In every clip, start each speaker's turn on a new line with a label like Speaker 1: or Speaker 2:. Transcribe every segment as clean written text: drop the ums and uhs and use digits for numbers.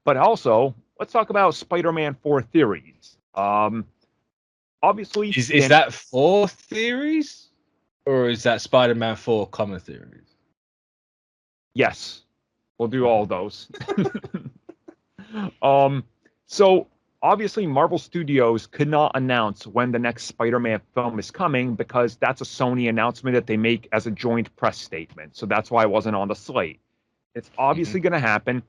Speaker 1: But also, let's talk about Spider-Man 4 theories. Obviously,
Speaker 2: Is that 4 theories? Or is that Spider-Man 4 common theories?
Speaker 1: yes, we'll do all those. So obviously Marvel Studios could not announce when the next Spider-Man film is coming because that's a Sony announcement that they make as a joint press statement. So that's why it wasn't on the slate. It's obviously going to happen.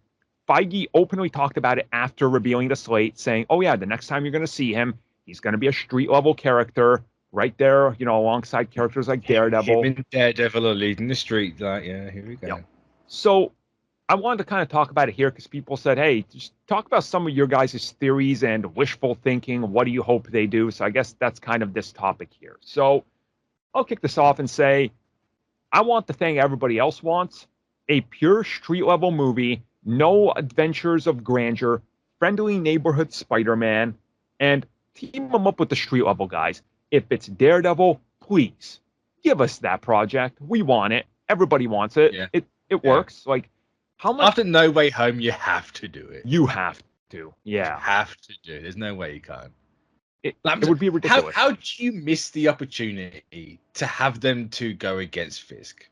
Speaker 1: Feige openly talked about it after revealing the slate, saying, "Oh yeah, the next time you're going to see him, he's going to be a street level character right there, alongside characters like Daredevil."
Speaker 2: Him and Daredevil are leading the street. Like, yeah, here we go.
Speaker 1: Yep. So I wanted to kind of talk about it here because people said, "Hey, just talk about some of your guys' theories and wishful thinking. What do you hope they do?" So I guess that's kind of this topic here. So I'll kick this off and say, I want the thing everybody else wants: a pure street level movie, no adventures of grandeur, friendly neighborhood Spider-Man, and team them up with the street level guys. If it's Daredevil, please give us that project. We want it. Everybody wants it.
Speaker 2: Yeah.
Speaker 1: It works. Like, how much?
Speaker 2: After No Way Home, you have to do it.
Speaker 1: You have to. Yeah.
Speaker 2: You have to do it. There's no way you can't.
Speaker 1: It would be ridiculous.
Speaker 2: How do you miss the opportunity to have them two go against Fisk?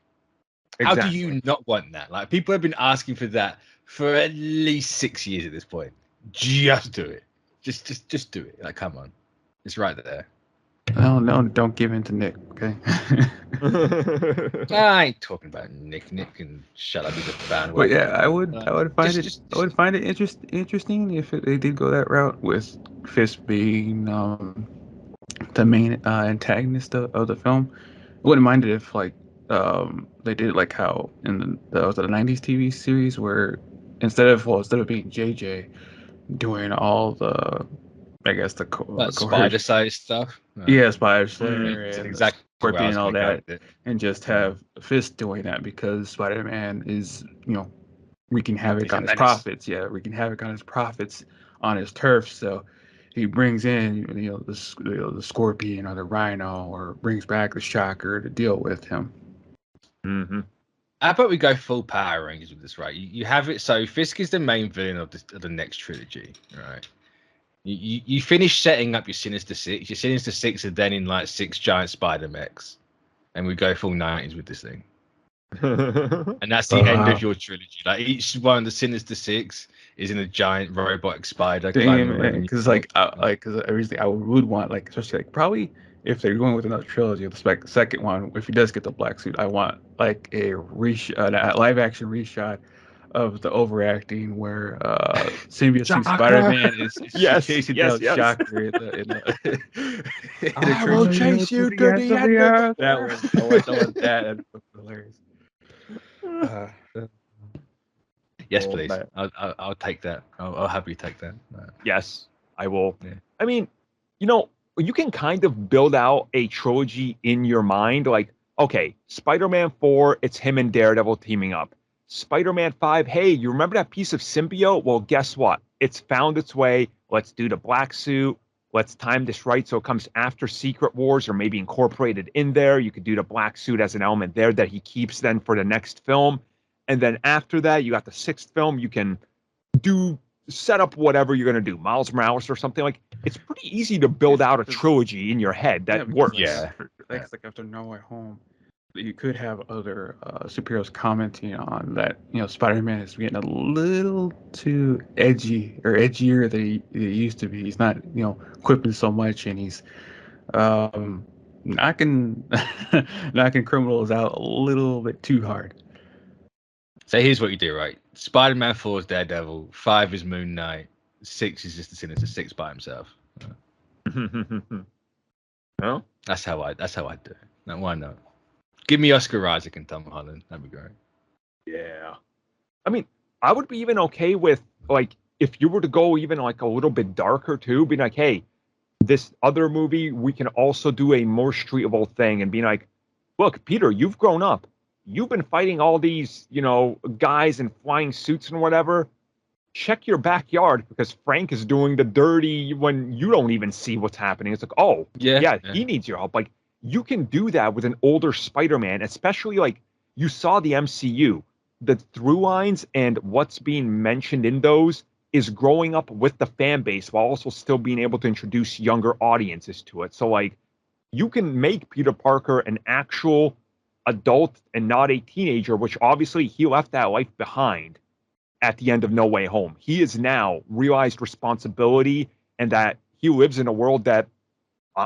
Speaker 2: How do you not want that? Like, people have been asking for that for at least 6 years at this point. Just do it. Just do it. Like, come on. It's right there.
Speaker 3: No, don't give in to Nick, okay?
Speaker 2: I ain't talking about Nick. Nick can shut up. He's a fan.
Speaker 3: But yeah, I would find it interesting if they did go that route with Fisk being the main antagonist of the film. I wouldn't mind it if they did like how in the 90s TV series where instead of being JJ doing all the
Speaker 2: spider size stuff.
Speaker 3: Spider Slayer and
Speaker 2: exactly
Speaker 3: Scorpion and all that, and just have Fisk doing that because Spider-Man is wreaking havoc on his profits. Yeah, wreaking havoc on his profits on his turf. So he brings in the Scorpion or the Rhino, or brings back the Shocker to deal with him.
Speaker 1: Mm-hmm.
Speaker 2: How about we go full Power Rangers with this, right? You have it so Fisk is the main villain of the next trilogy, right? You finish setting up your Sinister Six. Your Sinister Six are then in like 6 giant Spider Mechs, and we go full 90s with this thing. And that's the end of your trilogy. Like, each one of the Sinister Six is in a giant robotic spider.
Speaker 3: Because originally I would want, like, especially like probably if they're going with another trilogy, the second one, if he does get the black suit, I want like a live action reshot of the overacting where symbiote suit Spider-Man is chasing down Shocker
Speaker 2: I will chase you to the end of
Speaker 3: that was hilarious.
Speaker 2: Yes, please. I'll take that. I'll happily take that.
Speaker 1: Yes, I will.
Speaker 2: Yeah.
Speaker 1: I mean, you can kind of build out a trilogy in your mind. Like, okay, Spider-Man 4, it's him and Daredevil teaming up. Spider-Man 5, hey, you remember that piece of symbiote? Well, guess what? It's found its way. Let's do the black suit. Let's time this right so it comes after Secret Wars, or maybe incorporated in there. You could do the black suit as an element there that he keeps then for the next film. And then after that, you got the 6th film. You can set up whatever you're going to do. Miles Morales or something. Like, it's pretty easy to build out a trilogy in your head that works.
Speaker 3: Like after No Way Home, you could have other superheroes commenting on that. Spider-Man is getting a little too edgy, or edgier than he used to be. He's not, quipping so much, and he's knocking criminals out a little bit too hard.
Speaker 2: So here's what you do, right? Spider-Man 4 is Daredevil, 5 is Moon Knight, 6 is just the Sinister Six by himself.
Speaker 1: Well,
Speaker 2: that's how I do it. Now, why not? Give me Oscar Isaac and Tom Holland. That'd be great.
Speaker 1: Yeah. I mean, I would be even okay with, like, if you were to go even like a little bit darker too, being like, hey, this other movie, we can also do a more streetable thing, and being like, look, Peter, you've grown up. You've been fighting all these, guys in flying suits and whatever. Check your backyard, because Frank is doing the dirty when you don't even see what's happening. It's like, oh, yeah, he needs your help. Like, you can do that with an older Spider-Man, especially like you saw the MCU, the through lines and what's being mentioned in those is growing up with the fan base while also still being able to introduce younger audiences to it. So like you can make Peter Parker an actual adult and not a teenager, which obviously he left that life behind at the end of No Way Home. He is now realized responsibility and that he lives in a world that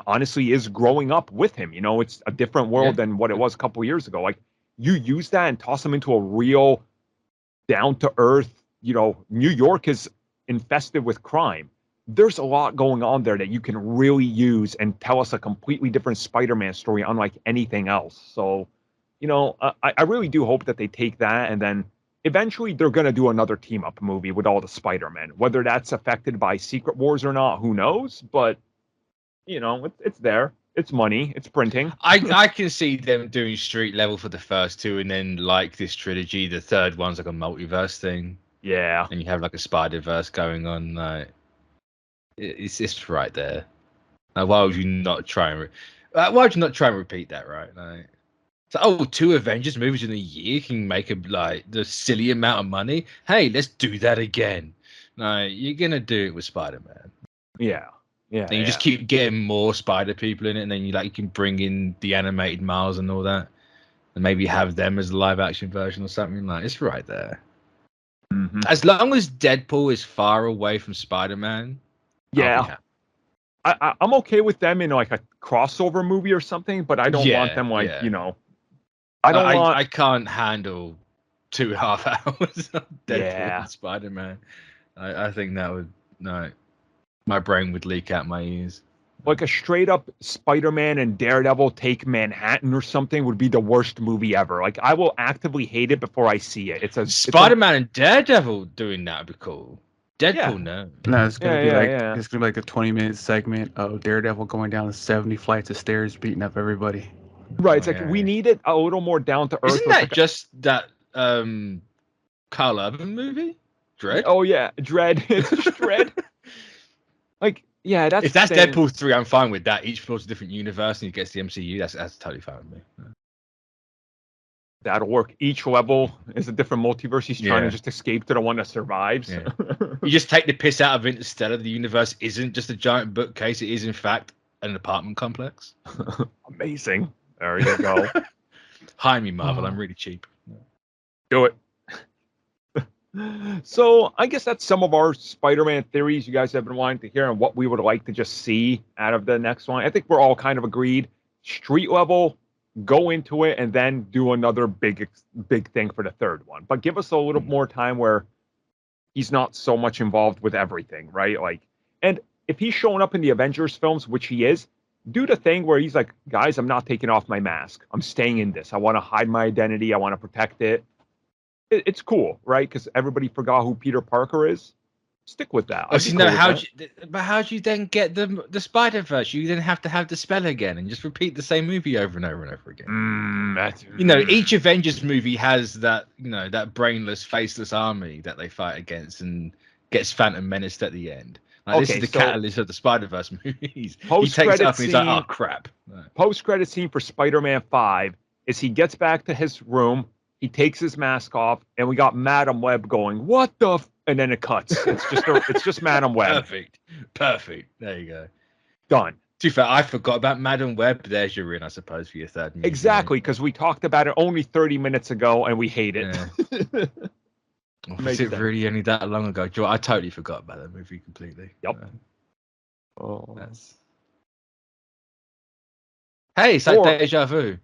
Speaker 1: honestly is growing up with him. You know, it's a different world than what it was a couple of years ago. Like you use that and toss him into a real down to earth, you know, New York is infested with crime. There's a lot going on there that you can really use and tell us a completely different Spider-Man story, unlike anything else. So, you know, I really do hope that they take that and then eventually they're going to do another team-up movie with all the Spider-Men. Whether that's affected by Secret Wars or not, who knows? But, you know, it's there. It's money. It's printing.
Speaker 2: I can see them doing street level for the first two, and then like this trilogy, the third one's like a multiverse thing.
Speaker 1: Yeah.
Speaker 2: And you have like a Spider-Verse going on. Like, it's right there. Like, why would you not try and repeat that, right? Like, so, two Avengers movies in a year can make the silly amount of money. Hey, let's do that again. No, you're gonna do it with Spider-Man.
Speaker 1: Yeah. Yeah.
Speaker 2: And you just keep getting more Spider people in it, and then you can bring in the animated Miles and all that, and maybe have them as a live action version or something. Like, it's right there.
Speaker 1: Mm-hmm.
Speaker 2: As long as Deadpool is far away from Spider-Man,
Speaker 1: yeah, I'm okay with them in like a crossover movie or something, but I don't want them you know. I
Speaker 2: can't handle 2.5 hours of Deadpool and Spider-Man. I think that would my brain would leak out my ears.
Speaker 1: Like a straight up Spider-Man and Daredevil take Manhattan or something would be the worst movie ever. Like I will actively hate it before I see it. It's
Speaker 2: Spider-Man and Daredevil doing that would be cool. Deadpool, no.
Speaker 3: No, it's gonna be it's gonna be like a 20-minute segment of Daredevil going down 70 flights of stairs, beating up everybody.
Speaker 1: Right. It's we need it a little more down to earth.
Speaker 2: Isn't that just that Carl Urban movie? Dread?
Speaker 1: Oh yeah, Dread. It's just Dread. Like, yeah,
Speaker 2: if that's Deadpool 3, I'm fine with that. Each floor's a different universe and he gets the MCU. That's totally fine with me.
Speaker 1: That'll work. Each level is a different multiverse. He's trying to just escape to the one that survives.
Speaker 2: Yeah. You just take the piss out of Interstellar. The universe isn't just a giant bookcase. It is, in fact, an apartment complex.
Speaker 1: Amazing. There you go.
Speaker 2: Hire me, Marvel. I'm really cheap.
Speaker 1: Do it. So I guess that's some of our Spider-Man theories you guys have been wanting to hear and what we would like to just see out of the next one. I think we're all kind of agreed. Street level, go into it, and then do another big thing for the third one. But give us a little more time where he's not so much involved with everything, right? Like, and if he's showing up in the Avengers films, which he is, do the thing where he's like, guys, I'm not taking off my mask. I'm staying in this. I want to hide my identity. I want to protect it. It's cool, right? Because everybody forgot who Peter Parker is. Stick with that.
Speaker 2: But how do you then get the Spider-Verse? You then have to have the spell again and just repeat the same movie over and over and over again. Each Avengers movie has that, that brainless, faceless army that they fight against and gets Phantom Menace at the end. This is the catalyst of the Spider-Verse movies. He takes it up and he's like, oh, crap. Right.
Speaker 1: Post-credit scene for Spider-Man 5 is he gets back to his room, he takes his mask off, and we got Madam Web going, what the and then it cuts. It's just Madam Web.
Speaker 2: Perfect. There you go.
Speaker 1: Done.
Speaker 2: To be fair, I forgot about Madam Web. There's your in, I suppose, for your third movie.
Speaker 1: Exactly, because we talked about it only 30 minutes ago, and we hate it.
Speaker 2: Yeah. Was it really only that long ago? Joe, I totally forgot about that movie completely.
Speaker 1: Yep.
Speaker 2: Hey, it's like deja vu.